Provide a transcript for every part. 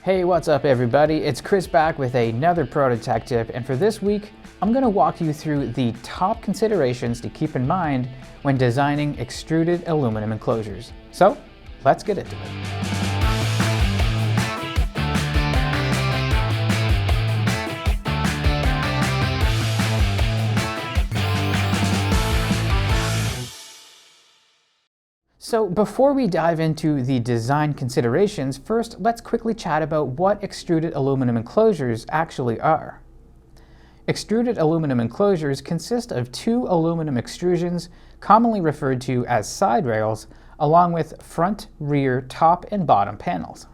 Hey, what's up everybody? It's Chris back with another Proto Tech Tip, and for this week, I'm going to walk you through the top considerations to keep in mind when designing extruded aluminum enclosures. So, let's get into it. So before we dive into the design considerations, first let's quickly chat about what extruded aluminum enclosures actually are. Extruded aluminum enclosures consist of two aluminum extrusions, commonly referred to as side rails, along with front, rear, top, and bottom panels.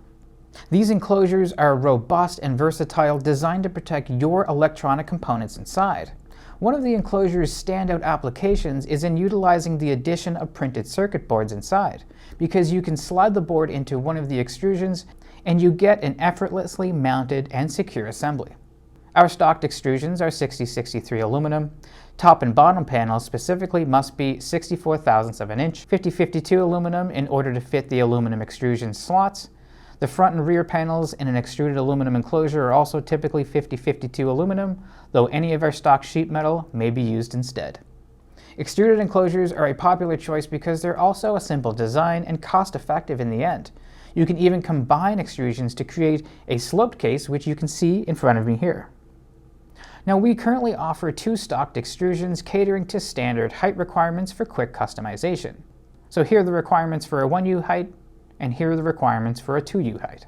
These enclosures are robust and versatile, designed to protect your electronic components inside. One of the enclosure's standout applications is in utilizing the addition of printed circuit boards inside, because you can slide the board into one of the extrusions and you get an effortlessly mounted and secure assembly. Our stocked extrusions are 60-63 aluminum. Top and bottom panels specifically must be 64 thousandths of an inch, 50-52 aluminum in order to fit the aluminum extrusion slots. The front and rear panels in an extruded aluminum enclosure are also typically 50-52 aluminum, though any of our stock sheet metal may be used instead. Extruded enclosures are a popular choice because they're also a simple design and cost-effective in the end. You can even combine extrusions to create a sloped case, which you can see in front of me here. Now, we currently offer two stocked extrusions catering to standard height requirements for quick customization. So here are the requirements for a 1U height, and here are the requirements for a 2U height.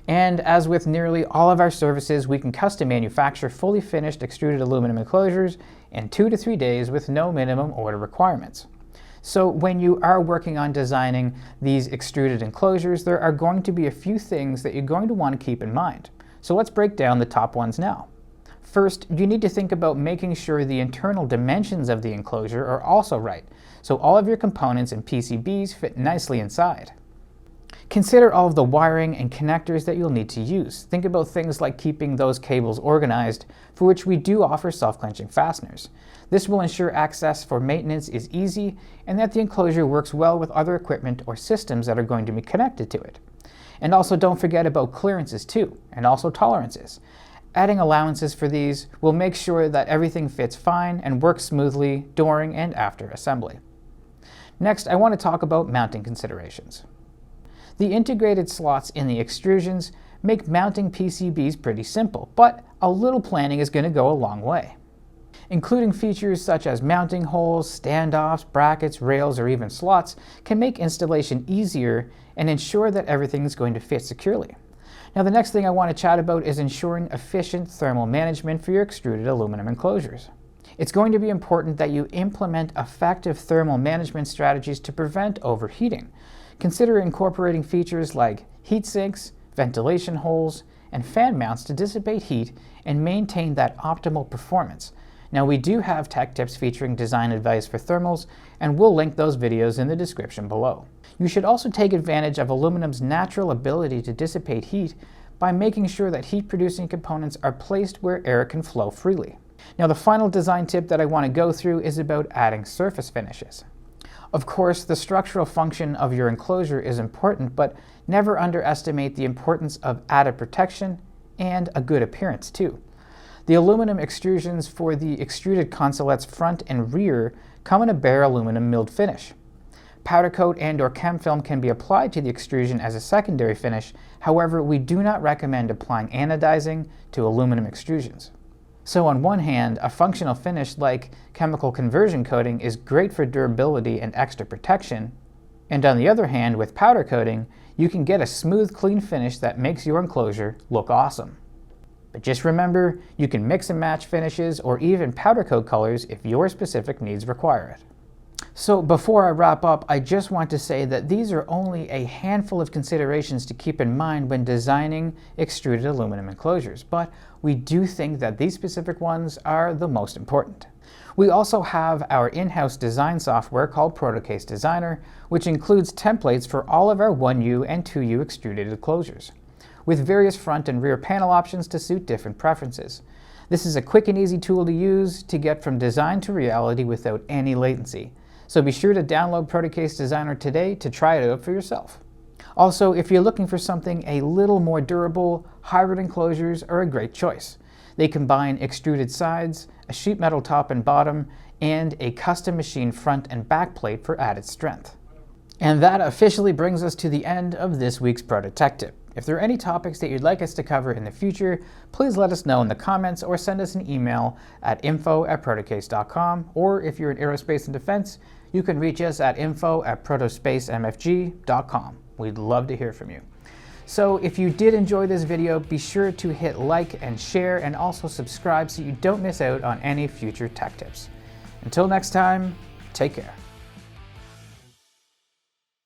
And as with nearly all of our services, we can custom manufacture fully finished extruded aluminum enclosures in 2 to 3 days with no minimum order requirements. So when you are working on designing these extruded enclosures, there are going to be a few things that you're going to want to keep in mind. So let's break down the top ones now. First, you need to think about making sure the internal dimensions of the enclosure are also right, so all of your components and PCBs fit nicely inside. Consider all of the wiring and connectors that you'll need to use. Think about things like keeping those cables organized, for which we do offer self-clenching fasteners. This will ensure access for maintenance is easy and that the enclosure works well with other equipment or systems that are going to be connected to it. And also don't forget about clearances too, and also tolerances. Adding allowances for these will make sure that everything fits fine and works smoothly during and after assembly. Next, I want to talk about mounting considerations. The integrated slots in the extrusions make mounting PCBs pretty simple, but a little planning is going to go a long way. Including features such as mounting holes, standoffs, brackets, rails, or even slots can make installation easier and ensure that everything is going to fit securely. Now, the next thing I want to chat about is ensuring efficient thermal management for your extruded aluminum enclosures. It's going to be important that you implement effective thermal management strategies to prevent overheating. Consider incorporating features like heat sinks, ventilation holes, and fan mounts to dissipate heat and maintain that optimal performance. Now, we do have tech tips featuring design advice for thermals, and we'll link those videos in the description below. You should also take advantage of aluminum's natural ability to dissipate heat by making sure that heat-producing components are placed where air can flow freely. Now, the final design tip that I want to go through is about adding surface finishes. Of course, the structural function of your enclosure is important, but never underestimate the importance of added protection and a good appearance too. The aluminum extrusions for the extruded consolettes front and rear come in a bare aluminum milled finish. Powder coat and/or chem film can be applied to the extrusion as a secondary finish. However, we do not recommend applying anodizing to aluminum extrusions. So on one hand, a functional finish like chemical conversion coating is great for durability and extra protection, and on the other hand, with powder coating, you can get a smooth, clean finish that makes your enclosure look awesome. But just remember, you can mix and match finishes or even powder coat colors if your specific needs require it. So before I wrap up, I just want to say that these are only a handful of considerations to keep in mind when designing extruded aluminum enclosures, but we do think that these specific ones are the most important. We also have our in-house design software called Protocase Designer, which includes templates for all of our 1U and 2U extruded enclosures, with various front and rear panel options to suit different preferences. This is a quick and easy tool to use to get from design to reality without any latency. So be sure to download Protocase Designer today to try it out for yourself. Also, if you're looking for something a little more durable, hybrid enclosures are a great choice. They combine extruded sides, a sheet metal top and bottom, and a custom machined front and back plate for added strength. And that officially brings us to the end of this week's Proto Tech Tip. If there are any topics that you'd like us to cover in the future, please let us know in the comments or send us an email at info@protocase.com, or if you're in aerospace and defense, you can reach us at info@protospacemfg.com. We'd love to hear from you. So if you did enjoy this video, be sure to hit like and share, and also subscribe so you don't miss out on any future tech tips. Until next time, take care.